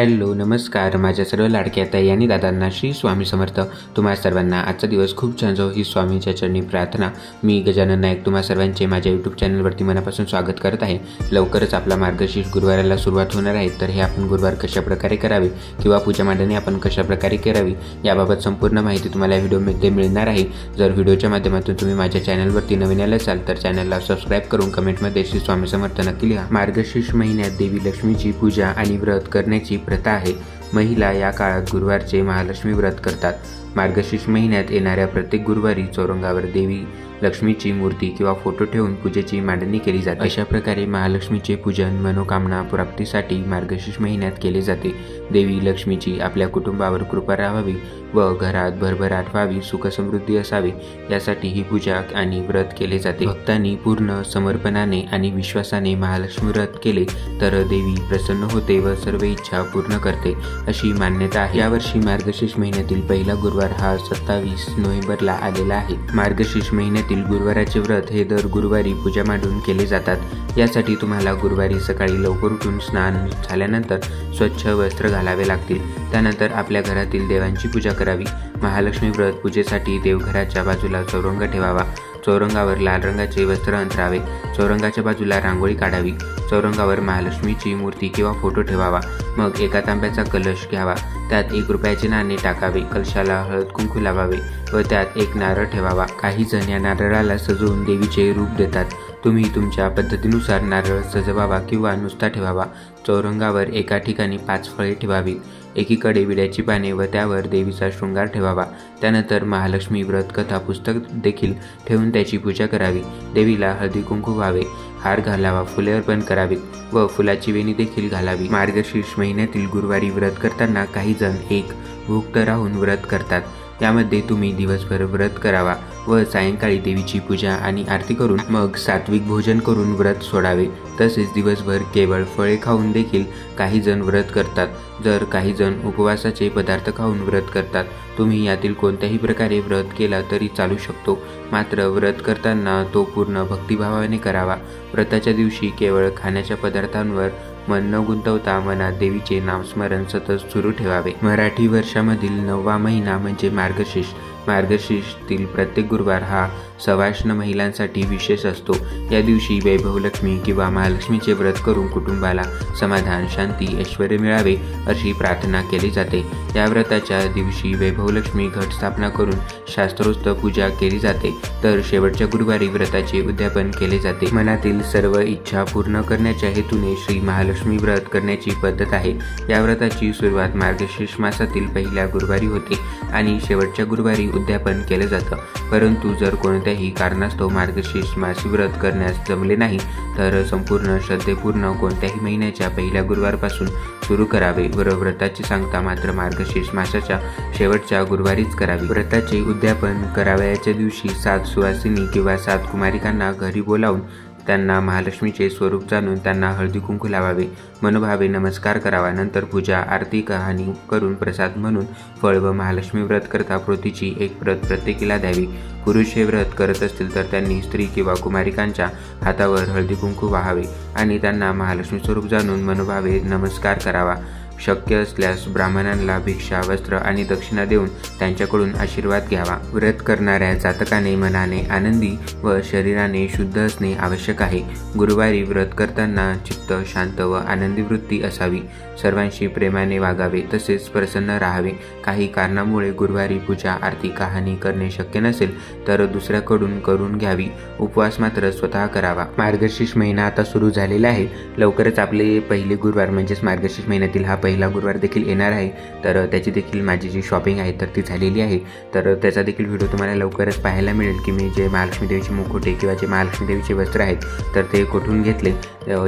Hello नमस्कार माझ्या सर्व लाडक्या ताई आणि दादांना श्री स्वामी समर्थ। तुम्हा सर्वांना आजचा दिवस खूप छान जाओ ही स्वामींच्या चरणी प्रार्थना। मी गजानन नायक तुम्हा सर्वांचे माझ्या यूट्यूब चॅनलवरती मनापासून स्वागत करत आहे। लवकरच आपला मार्गशीर्ष गुरुवाराला सुरुवात होणार आहे, तर हे आपण गुरुवार कशा प्रकारे करावे किंवा पूजा मांडणी आपण कशा प्रकारे करावी याबाबत संपूर्ण माहिती तुम्हाला या व्हिडिओमध्ये मिळणार आहे। जर व्हिडिओच्या माध्यमातून तुम्ही माझ्या चॅनलवरती नवीन आले असाल तर चॅनलला सबस्क्राइब करून कमेंटमध्ये श्री स्वामी समर्थ नक्की लिहा। मार्गशीर्ष महिन्यात देवी लक्ष्मीची पूजा आणि व्रत करण्याची प्रथा आहे। महिला या काळात गुरुवारचे महालक्ष्मी व्रत करतात। मार्गशीर्ष महिन्यात येणाऱ्या प्रत्येक गुरुवारी चौरंगावर देवी लक्ष्मीची मूर्ती किंवा फोटो ठेवून पूजेची मांडणी केली जाते। अशा प्रकारे महालक्ष्मीचे पूजन मनोकामना प्राप्तीसाठी मार्गशीर्ष महिन्यात केले जाते। देवी लक्ष्मीची आपल्या कुटुंबावर कृपा राहावी व घरात भरभराट व्हावी, सुख समृद्धी असावी यासाठी ही पूजा आणि व्रत केले जाते। भक्तांनी पूर्ण समर्पणाने आणि विश्वासाने महालक्ष्मी व्रत केले तर देवी प्रसन्न होते व सर्व इच्छा पूर्ण करते अशी मान्यता आहे। यावर्षी मार्गशीर्ष महिन्यातील पहिला गुरुवार हा 27 नोव्हेंबरला आलेला आहे। मार्गशीर्ष महिन्यातील गुरुवाराचे व्रत हे दर गुरुवारी पूजा मांडून केले जातात। यासाठी तुम्हाला गुरुवारी सकाळी लवकर उठून स्नान झाल्यानंतर स्वच्छ वस्त्र घालावे लागतील। त्यानंतर आपल्या घरातील देवांची पूजा करावी। महालक्ष्मी व्रत पूजेसाठी देवघराच्या बाजूला चौरंग ठेवावा। चौरंगावर लाल रंगाचे वस्त्र अंथरावे। चौरंगाच्या बाजूला रांगोळी काढावी। चौरंगावर महालक्ष्मीची मूर्ती किंवा फोटो ठेवावा। मग एका तांब्याचा कलश घ्यावा, त्यात 1 रुपयाचे नाणे टाकावे। कलशाला हळद कुंकू लावावे व त्यात 1 नारळ ठेवावा। काही जण या नारळाला सजवून देवीचे रूप देतात। तुम्ही तुमच्या पद्धतीनुसार नारळ सजवावा किंवा नुसता ठेवावा। चौरंगावर एका ठिकाणी 5 फळे ठेवावी। एकीकडे विड्याची पाने व त्यावर देवीचा शृंगार ठेवावा। त्यानंतर महालक्ष्मी व्रत कथा पुस्तक देखील ठेवून त्याची पूजा करावी। देवीला हळदी कुंकू व्हावे, हार घालावा, फुले अर्पण करावीत व फुलाची वेणी देखील घालावी। मार्गशीर्ष महिन्यातील गुरुवारी व्रत करताना काही जण एक भुक्त राहून व्रत करतात। यामध्ये तुम्ही दिवसभर व्रत करावा व सायंकाळी देवीची पूजा आणि आरती करून मग सात्विक भोजन करून व्रत सोडावे। तसेच दिवसभर केवळ फळे खाऊन देखील काही जण व्रत करतात, जर काही जण उपवासाचे पदार्थ खाऊन व्रत करतात। तुम्ही यातील कोणत्याही प्रकारे व्रत केला तरी चालू शकतो, मात्र व्रत करताना तो पूर्ण भक्तिभावाने करावा। व्रताच्या दिवशी केवळ खाण्याच्या पदार्थांवर मन न गुंतवता मनात देवीचे नामस्मरण सतत सुरू ठेवावे। मराठी वर्षामधील 9वा महिना म्हणजे मार्गशीर्ष। मार्गशीर्षतील प्रत्येक गुरुवार हा सवाष्ण महिलांसाठी विशेष असतो। या दिवशी वैभवलक्ष्मी किंवा महालक्ष्मीचे व्रत करून कुटुंबाला समाधान, शांती, ऐश्वर्य मिळावे अशी प्रार्थना केली जाते। या व्रताच्या दिवशी वैभवलक्ष्मी घट स्थापना करून शास्त्रोक्त पूजा केली जाते, तर शेवटच्या गुरुवारी व्रताचे उद्यापन केले जाते। मनातील सर्व इच्छा पूर्ण करण्याच्या हेतूने श्री महालक्ष्मी व्रत करण्याची पद्धत आहे। या व्रताची सुरुवात मार्गशीर्ष मासातील पहिल्या गुरुवारी होते आणि शेवटच्या गुरुवारी उद्यापन केलं जातं। परंतु जर कोणत्याही कारणास्तव मार्गशीर्ष मासी व्रत करण्यास जमले नाही तर संपूर्ण श्रद्धेपूर्ण कोणत्याही महिन्याच्या पहिल्या गुरुवारपासून सुरू करावे व व्रताची सांगता मात्र मार्गशीर्ष मासाच्या शेवटच्या गुरुवारीच करावी। व्रताचे उद्यापन करावयाच्या दिवशी 7 सुवासिनी किंवा 7 कुमारिकांना घरी बोलावून त्यांना महालक्ष्मीचे स्वरूप जाणून त्यांना हळदी कुंकू लावावे, मनोभावे नमस्कार करावा। नंतर पूजा आरती कहाणी करून प्रसाद म्हणून फळ व महालक्ष्मी व्रत करता पोथीची 1 प्रत प्रत्येकीला द्यावी। पुरुष हे व्रत करत असतील तर त्यांनी स्त्री किंवा कुमारिकांच्या हातावर हळदी कुंकू वाहावे आणि त्यांना महालक्ष्मी स्वरूप जाणून मनोभावे नमस्कार करावा। शक्य असल्यास ब्राह्मणांना भिक्षा, वस्त्र आणि दक्षिणा देऊन त्यांच्याकडून आशीर्वाद घ्यावा। व्रत करणाऱ्या जातकाने मनाने आनंदी व शरीराने शुद्ध असणे आवश्यक आहे। गुरुवारी व्रत करताना चित्त शांत व आनंदी वृत्ती असावी। सर्वांशी प्रेमाने वागावे तसेच प्रसन्न राहावे। काही कारणामुळे गुरुवारी पूजा आरती कहाणी करणे शक्य नसेल तर दुसऱ्याकडून करून घ्यावी। उपवास मात्र स्वतः करावा। मार्गशीर्ष महिना आता सुरू झालेला आहे। लवकरच आपले पहिले गुरुवार म्हणजेच मार्गशीर्ष महिन्यातील हा पहिला गुरुवार देखील येणार आहे, तर त्याची देखील माझी जी शॉपिंग आहे तर ती झालेली आहे। तर त्याचा देखील व्हिडिओ तुम्हाला लवकरच पाहायला मिळेल की मी जे महालक्ष्मी देवीचे मुखोटे किंवा जे महालक्ष्मी देवीचे वस्त्र आहेत तर ते कुठून घेतले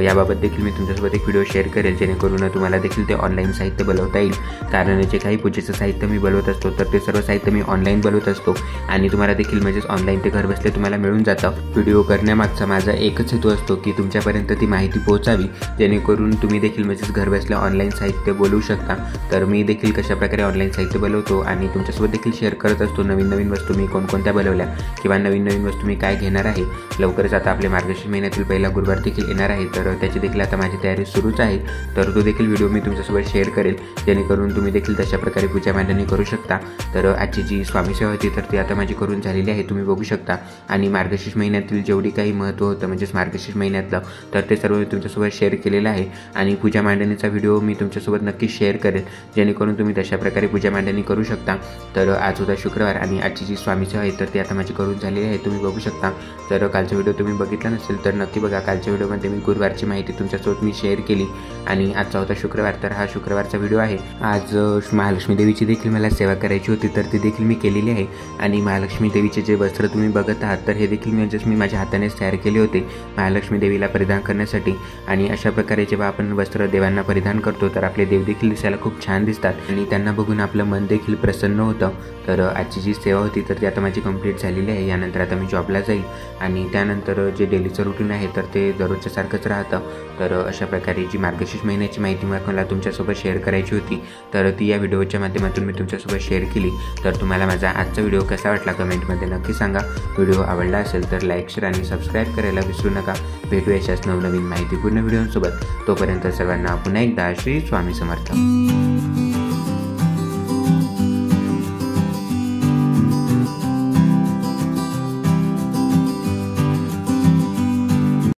याबाबत देखील मी तुमच्यासोबत एक व्हिडिओ शेअर करेल, जेणेकरून तुम्हाला देखील ते ऑनलाईन साहित्य बनवता येईल। कारण जे काही पूजेचं साहित्य मी बनवत असतो तर ते सर्व साहित्य मी ऑनलाईन बनवत असतो आणि तुम्हाला देखील म्हणजेच ऑनलाईन ते घर बसले तुम्हाला मिळून जातं। व्हिडिओ करण्यामागचा माझा एकच हेतू असतो की तुमच्यापर्यंत ती माहिती पोहोचावी, जेणेकरून तुम्ही देखील म्हणजेच घर बसल्या ऑनलाईन साहित्य बोलवू शकता। तर मी देखील कशा प्रकारे ऑनलाईन साहित्य बनवतो आणि तुमच्यासोबत देखील शेअर करत असतो नवीन नवीन वस्तू मी कोणकोणत्या बनवल्या किंवा नवीन नवीन वस्तू मी काय घेणार आहे। लवकरच आता आपले मार्गशीर्ष महिन्यातील पहिला गुरुवार देखील येणार आहे, तर त्याची देखील आता माझी तयारी सुरूच आहे। तर तो देखील व्हिडिओ मी तुमच्यासोबत शेअर करेल, जेणेकरून तुम्ही देखील तशा प्रकारे पूजा मांडणी करू शकता। तर आजची जी स्वामी सेवा होती तर ती आता माझी करून झालेली आहे, तुम्ही बघू शकता। आणि मार्गशीर्ष महिन्यातील जेवढी काही महत्त्व होतं म्हणजेच मार्गशीर्ष महिन्यातलं तर ते सर्व मी तुमच्यासोबत शेअर केलेलं आहे। आणि पूजा मांडणीचा व्हिडिओ मी तुमच्यासोबत नक्की शेअर करेल, जेणेकरून तुम्ही तशा प्रकारे पूजा मांडणी करू शकता। तर आज होता शुक्रवार आणि आजची जी स्वामी सेवा आहे तर ती आता माझी करून झालेली आहे, तुम्ही बघू शकता। तर कालचा व्हिडिओ तुम्ही बघितला नसेल तर नक्की बघा। कालच्या व्हिडिओमध्ये मी गुरुवारची माहिती तुमच्यासोबत मी शेअर केली आणि आजचा होता शुक्रवार, तर हा शुक्रवारचा व्हिडिओ आहे। आज महालक्ष्मी देवीची देखील मला सेवा करायची होती तर ती देखील मी केलेली आहे। आणि महालक्ष्मी देवीचे जे वस्त्र तुम्ही बघत आहात तर हे देखील मी माझ्या हातानेच तयार केले होते महालक्ष्मी देवीला परिधान करण्यासाठी। आणि अशा प्रकारे जेव्हा आपण वस्त्र देवांना परिधान करतो तर आपले देव देखील दिसायला खूप छान दिसतात आणि त्यांना बघून आपलं मन देखील प्रसन्न होतं। तर आजची जी सेवा होती तर ती आता माझी कंप्लीट झालेली आहे। यानंतर आता मी जॉबला जाईल आणि त्यानंतर जे डेलीचं रुटीन आहे तर ते दररोजच्या सारखंच राहतं। तर अशा प्रकारे जी मार्गशीर्ष महिन्याची माहिती मला तुमच्यासोबत शेअर करायची होती तर ती या व्हिडिओच्या माध्यमातून मी तुमच्यासोबत शेअर केली। तर तुम्हाला माझा आजचा व्हिडिओ कसा वाटला कमेंटमध्ये नक्की सांगा। व्हिडिओ आवडला असेल तर लाईक, शेअर आणि सबस्क्राईब करायला विसरू नका। भेटू अशाच नवनवीन माहितीपूर्ण व्हिडिओंसोबत, तोपर्यंत सर्वांना पुन्हा एकदा श्री स्वामी समर्थ।